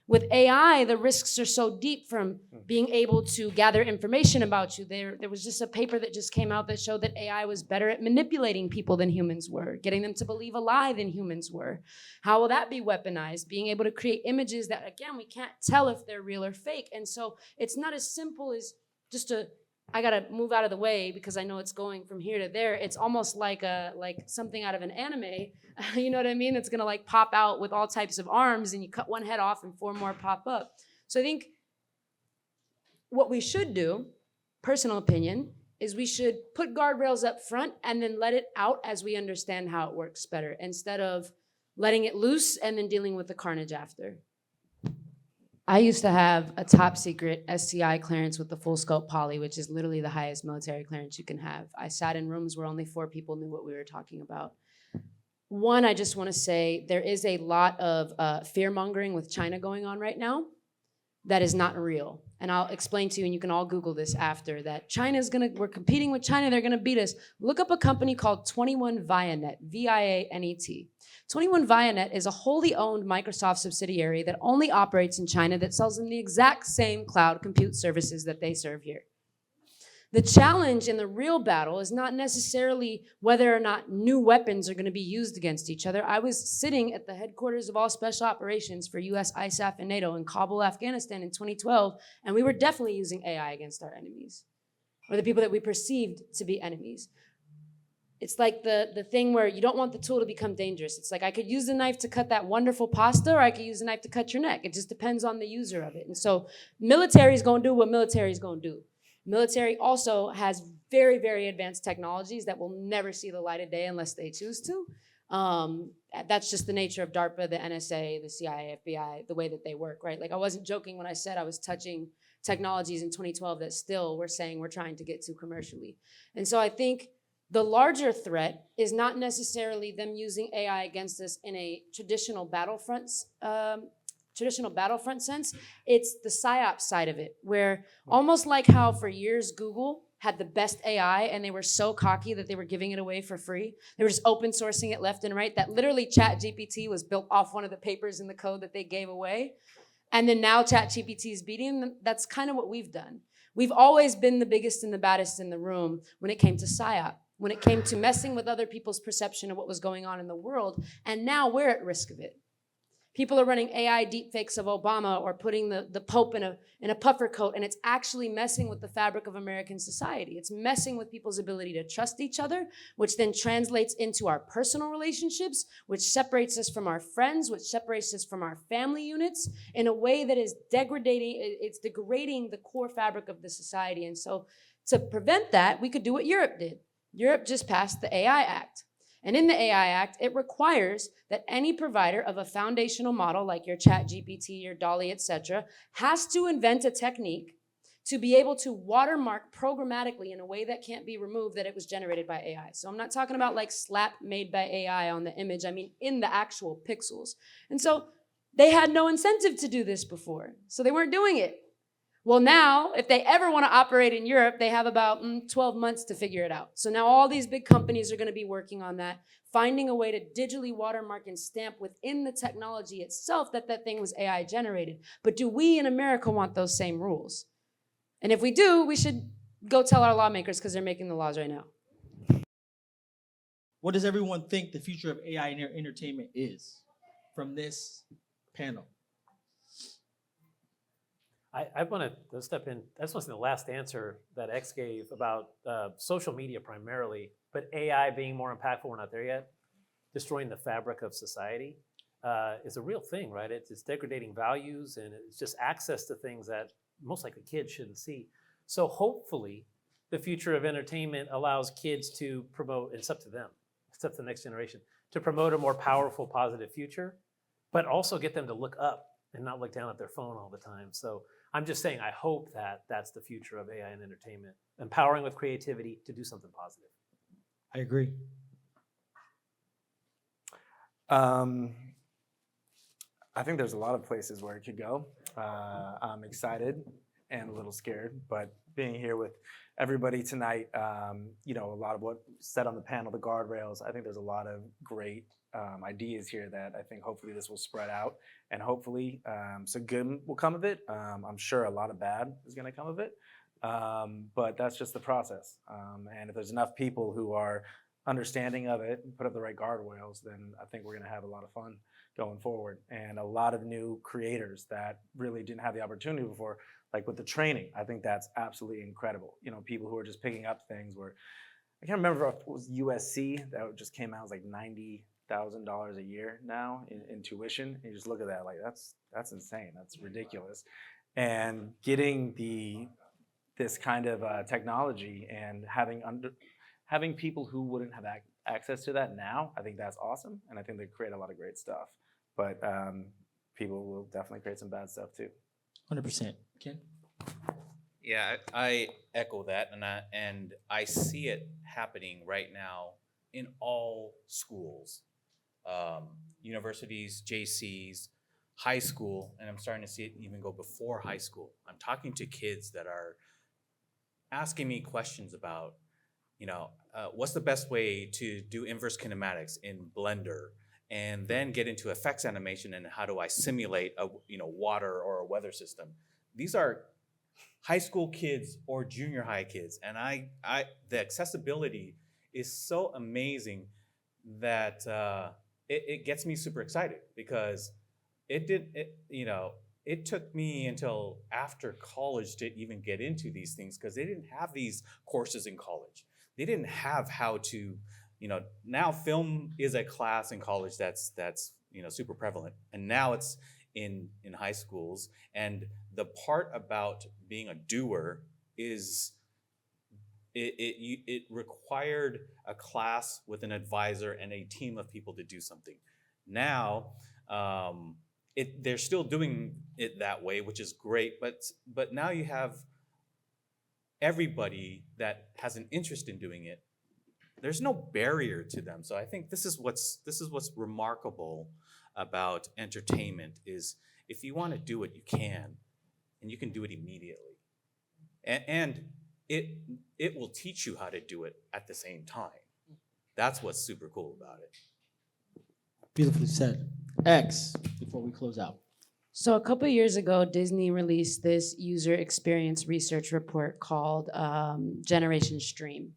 With AI, the risks are so deep, from being able to gather information about you. There was just a paper that just came out that showed that AI was better at manipulating people than humans were, getting them to believe a lie than humans were. How will that be weaponized? Being able to create images that, again, we can't tell if they're real or fake. And so it's not as simple as just I gotta move out of the way because I know it's going from here to there. It's almost like something out of an anime, you know what I mean? It's gonna like pop out with all types of arms, and you cut one head off and 4 more pop up. So I think what we should do, personal opinion, is we should put guardrails up front and then let it out as we understand how it works better, instead of letting it loose and then dealing with the carnage after. I used to have a top secret SCI clearance with the full scope poly, which is literally the highest military clearance you can have. I sat in rooms where only 4 people knew what we were talking about. One, I just want to say there is a lot of fear mongering with China going on right now that is not real. And I'll explain to you, and you can all Google this after, that we're competing with China, they're gonna beat us. Look up a company called 21 Vianet, V-I-A-N-E-T. 21 Vianet is a wholly owned Microsoft subsidiary that only operates in China, that sells them the exact same cloud compute services that they serve here. The challenge in the real battle is not necessarily whether or not new weapons are going to be used against each other. I was sitting at the headquarters of all special operations for US ISAF and NATO in Kabul, Afghanistan in 2012, and we were definitely using AI against our enemies, or the people that we perceived to be enemies. It's like the thing where you don't want the tool to become dangerous. It's like, I could use the knife to cut that wonderful pasta, or I could use the knife to cut your neck. It just depends on the user of it. And so military is going to do what military is going to do. Military also has very, very advanced technologies that will never see the light of day unless they choose to. That's just the nature of DARPA, the NSA, the CIA, FBI, the way that they work, right? Like, I wasn't joking when I said I was touching technologies in 2012 that still we're saying we're trying to get to commercially. And so I think the larger threat is not necessarily them using AI against us in a traditional battlefront sense. It's the PSYOP side of it, where almost like how for years Google had the best AI and they were so cocky that they were giving it away for free. They were just open sourcing it left and right, that literally ChatGPT was built off one of the papers in the code that they gave away. And then now ChatGPT is beating them. That's kind of what we've done. We've always been the biggest and the baddest in the room when it came to PSYOP, when it came to messing with other people's perception of what was going on in the world. And now we're at risk of it. People are running AI deepfakes of Obama, or putting the Pope in a puffer coat, and it's actually messing with the fabric of American society. It's messing with people's ability to trust each other, which then translates into our personal relationships, which separates us from our friends, which separates us from our family units in a way that is it's degrading the core fabric of the society. And so to prevent that, we could do what Europe did. Europe just passed the AI Act. And in the AI Act, it requires that any provider of a foundational model like your ChatGPT, your DALL-E, etc., has to invent a technique to be able to watermark programmatically in a way that can't be removed that it was generated by AI. So I'm not talking about like slap made by AI on the image. I mean in the actual pixels. And so they had no incentive to do this before. So they weren't doing it. Well, now, if they ever want to operate in Europe, they have about 12 months to figure it out. So now all these big companies are going to be working on that, finding a way to digitally watermark and stamp within the technology itself that that thing was AI generated. But do we in America want those same rules? And if we do, we should go tell our lawmakers because they're making the laws right now. What does everyone think the future of AI in entertainment is from this panel? I want to step in. I just want to say the last answer that X gave about social media primarily, but AI being more impactful, we're not there yet. Destroying the fabric of society is a real thing, right? It's degrading values, and it's just access to things that most likely kids shouldn't see. So hopefully the future of entertainment allows kids to promote, it's up to them, it's up to the next generation, to promote a more powerful, positive future, but also get them to look up and not look down at their phone all the time. So I'm just saying, I hope that that's the future of AI and entertainment, empowering with creativity to do something positive. I agree. I think there's a lot of places where it could go. I'm excited and a little scared, but being here with everybody tonight, a lot of what said on the panel, the guardrails, I think there's a lot of great ideas here that I think hopefully this will spread out, and hopefully some good will come of it. I'm sure a lot of bad is going to come of it, but that's just the process. And if there's enough people who are understanding of it and put up the right guardrails, then I think we're going to have a lot of fun going forward. And a lot of new creators that really didn't have the opportunity before, like with the training, I think that's absolutely incredible. People who are just picking up things where, I can't remember if it was USC that just came out, it was like $90,000 a year now in tuition. And you just look at that, like that's insane, that's ridiculous. And getting this kind of technology and having people who wouldn't have access to that now, I think that's awesome. And I think they create a lot of great stuff. But people will definitely create some bad stuff too. 100%. Ken? Yeah, I echo that, and I see it happening right now in all schools, universities, JCs, high school, and I'm starting to see it even go before high school. I'm talking to kids that are asking me questions about, what's the best way to do inverse kinematics in Blender, and then get into effects animation and how do I simulate a water or a weather system. These are high school kids or junior high kids, and the accessibility is so amazing that it gets me super excited, because it took me until after college to even get into these things, because they didn't have these courses in college. They didn't have how to, now film is a class in college that's super prevalent, and now it's in high schools. And the part about being a doer is it required a class with an advisor and a team of people to do something. Now they're still doing it that way, which is great, but now you have everybody that has an interest in doing it. There's no barrier to them. So I think this is what's remarkable about entertainment, is if you want to do it, you can, and you can do it immediately. And it will teach you how to do it at the same time. That's what's super cool about it. Beautifully said. X, before we close out. So a couple of years ago, Disney released this user experience research report called Generation Stream.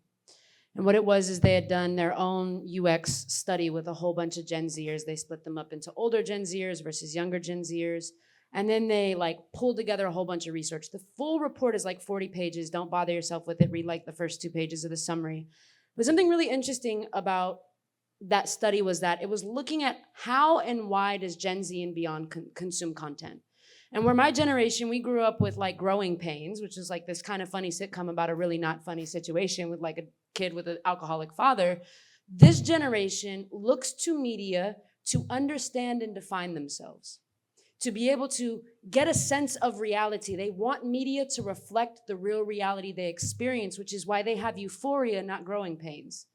And what it was is they had done their own UX study with a whole bunch of Gen Zers. They split them up into older Gen Zers versus younger Gen Zers. And then they pulled together a whole bunch of research. The full report is 40 pages. Don't bother yourself with it. Read the first 2 pages of the summary. But something really interesting about that study was that it was looking at how and why does Gen Z and beyond consume content. And where my generation, we grew up with like Growing Pains, which is like this kind of funny sitcom about a really not funny situation with like a kid with an alcoholic father. This generation looks to media to understand and define themselves, to be able to get a sense of reality. They want media to reflect the real reality they experience, which is why they have Euphoria, not Growing Pains.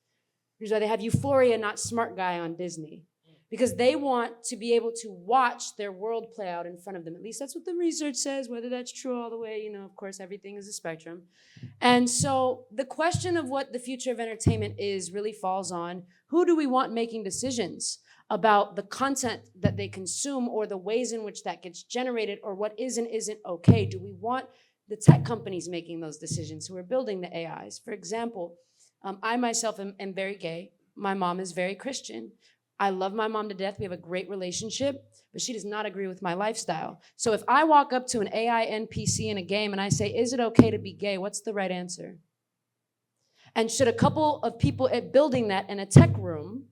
Which is why they have Euphoria, not Smart Guy on Disney. Because they want to be able to watch their world play out in front of them. At least that's what the research says. Whether that's true all the way, of course, everything is a spectrum. And so the question of what the future of entertainment is really falls on who do we want making decisions about the content that they consume or the ways in which that gets generated or what is and isn't okay. Do we want the tech companies making those decisions who are building the AIs? For example, I myself am very gay. My mom is very Christian. I love my mom to death. We have a great relationship, but she does not agree with my lifestyle. So if I walk up to an AI NPC in a game and I say, is it okay to be gay? What's the right answer? And should a couple of people at building that in a tech room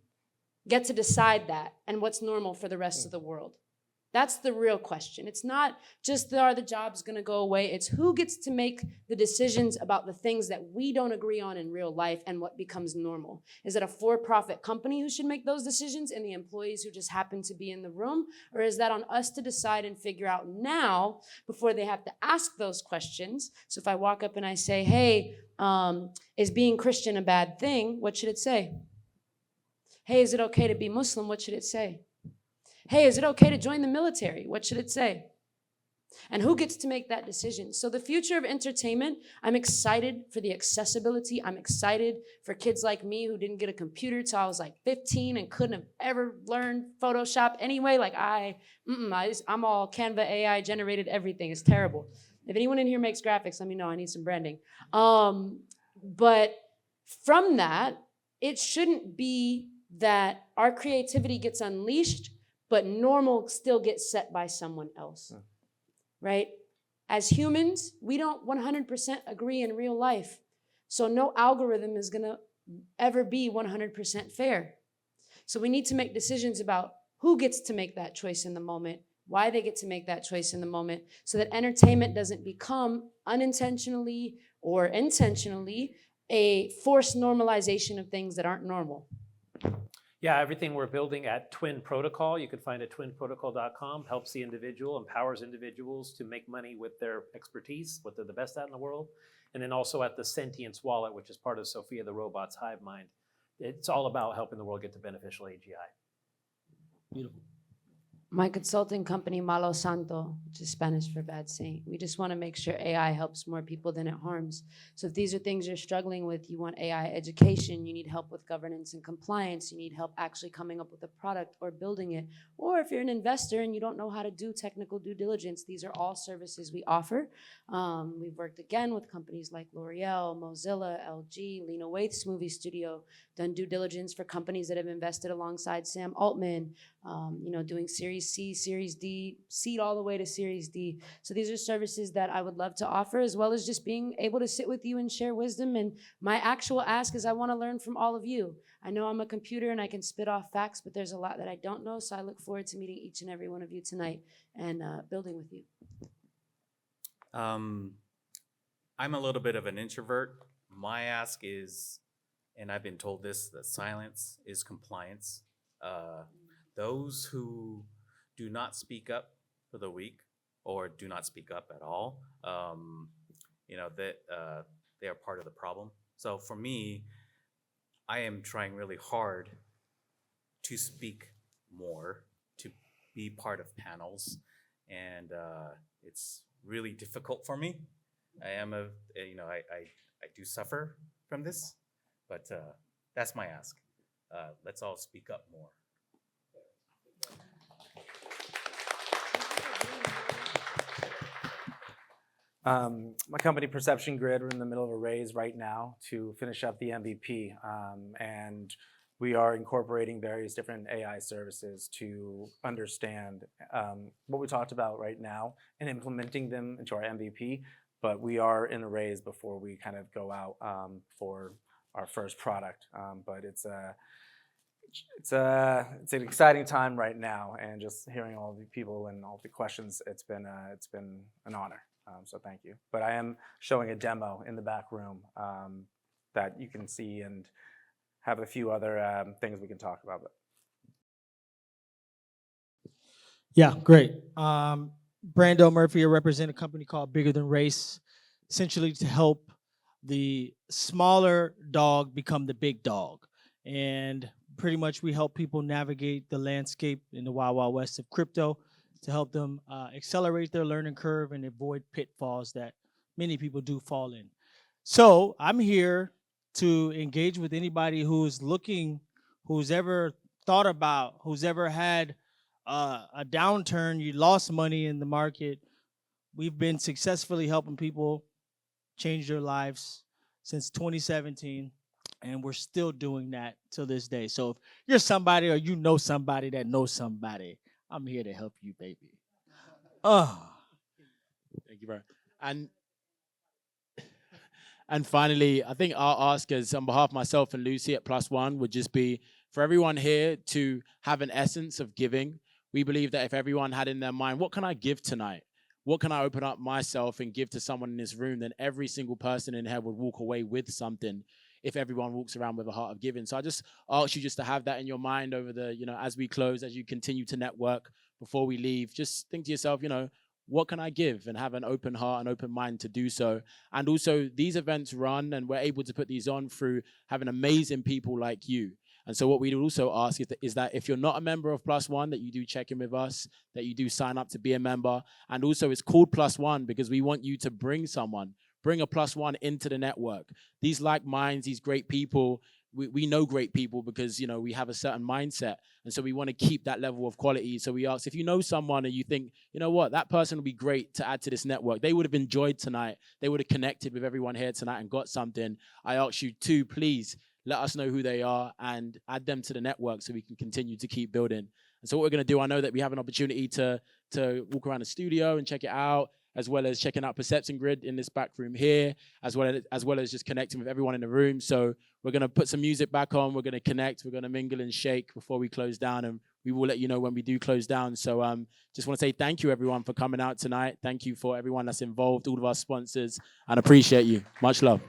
get to decide that and what's normal for the rest of the world? That's the real question. It's not just are the jobs going to go away. It's who gets to make the decisions about the things that we don't agree on in real life and what becomes normal. Is it a for-profit company who should make those decisions and the employees who just happen to be in the room? Or is that on us to decide and figure out now before they have to ask those questions? So if I walk up and I say, hey, is being Christian a bad thing? What should it say? Hey, is it okay to be Muslim? What should it say? Hey, is it okay to join the military? What should it say? And who gets to make that decision? So the future of entertainment, I'm excited for the accessibility. I'm excited for kids like me who didn't get a computer till I was like 15 and couldn't have ever learned Photoshop anyway. Like I'm all Canva AI generated everything. It's terrible. If anyone in here makes graphics, let me know. I need some branding. But from that, it shouldn't be that our creativity gets unleashed but normal still gets set by someone else, right? As humans, we don't 100% agree in real life. So no algorithm is gonna ever be 100% fair. So we need to make decisions about who gets to make that choice in the moment, why they get to make that choice in the moment, so that entertainment doesn't become unintentionally or intentionally a forced normalization of things that aren't normal. Yeah, everything we're building at Twin Protocol, you can find at twinprotocol.com, helps the individual, empowers individuals to make money with their expertise, what they're the best at in the world. And then also at the Sentience Wallet, which is part of Sophia the Robot's hive mind. It's all about helping the world get to beneficial AGI. Beautiful. My consulting company, Malo Santo, which is Spanish for bad saint, we just want to make sure AI helps more people than it harms. So if these are things you're struggling with, you want AI education, you need help with governance and compliance, you need help actually coming up with a product or building it. Or if you're an investor and you don't know how to do technical due diligence, these are all services we offer. We've worked again with companies like L'Oreal, Mozilla, LG, Lena Waithe's movie studio, done due diligence for companies that have invested alongside Sam Altman, doing Series C, Series D, seed all the way to Series D. So these are services that I would love to offer, as well as just being able to sit with you and share wisdom. And my actual ask is I want to learn from all of you. I know I'm a computer and I can spit off facts, but there's a lot that I don't know. So I look forward to meeting each and every one of you tonight and building with you. I'm a little bit of an introvert. My ask is, and I've been told this, that silence is compliance. Those who do not speak up for the weak or do not speak up at all, that they are part of the problem. So for me, I am trying really hard to speak more, to be part of panels, and it's really difficult for me. I do suffer from this, but that's my ask. Let's all speak up more. My company, Perception Grid, we're in the middle of a raise right now to finish up the MVP. And we are incorporating various different AI services to understand what we talked about right now and implementing them into our MVP. But we are in a raise before we kind of go out for our first product. But It's an exciting time right now, and just hearing all the people and all the questions, it's been an honor. So thank you. But I am showing a demo in the back room that you can see, and have a few other things we can talk about. But Yeah, great. Brando Murphy, I represent a company called Bigger Than Race, essentially to help the smaller dog become the big dog. And pretty much we help people navigate the landscape in the wild, wild west of crypto to help them accelerate their learning curve and avoid pitfalls that many people do fall in. So I'm here to engage with anybody who's looking, who's ever thought about, who's ever had a downturn, you lost money in the market. We've been successfully helping people change their lives since 2017, and we're still doing that till this day. So if you're somebody or you know somebody that knows somebody, I'm here to help you, baby. Oh, Thank you, bro. And and finally, I think our ask is on behalf of myself and Lucy at Plus One would just be for everyone here to have an essence of giving. We believe that if everyone had in their mind, what can I give tonight? What can I open up myself and give to someone in this room? Then every single person in here would walk away with something if everyone walks around with a heart of giving. So I just ask you just to have that in your mind over the, as we close, as you continue to network before we leave, just think to yourself, what can I give, and have an open heart and open mind to do so. And also these events run, and we're able to put these on through having amazing people like you. And so what we'd also ask is that if you're not a member of Plus One, that you do check in with us, that you do sign up to be a member. And also it's called Plus One because we want you to bring a Plus One into the network. These like minds, these great people, we know great people because, we have a certain mindset. And so we want to keep that level of quality. So we ask if you know someone and you think, that person would be great to add to this network. They would have enjoyed tonight. They would have connected with everyone here tonight and got something. I ask you to please let us know who they are and add them to the network so we can continue to keep building. And so what we're going to do, I know that we have an opportunity to walk around the studio and check it out, as well as checking out Perception Grid in this back room here, as well as just connecting with everyone in the room. So we're going to put some music back on. We're going to connect. We're going to mingle and shake before we close down, and we will let you know when we do close down. So just want to say thank you, everyone, for coming out tonight. Thank you for everyone that's involved, all of our sponsors, and appreciate you. Much love.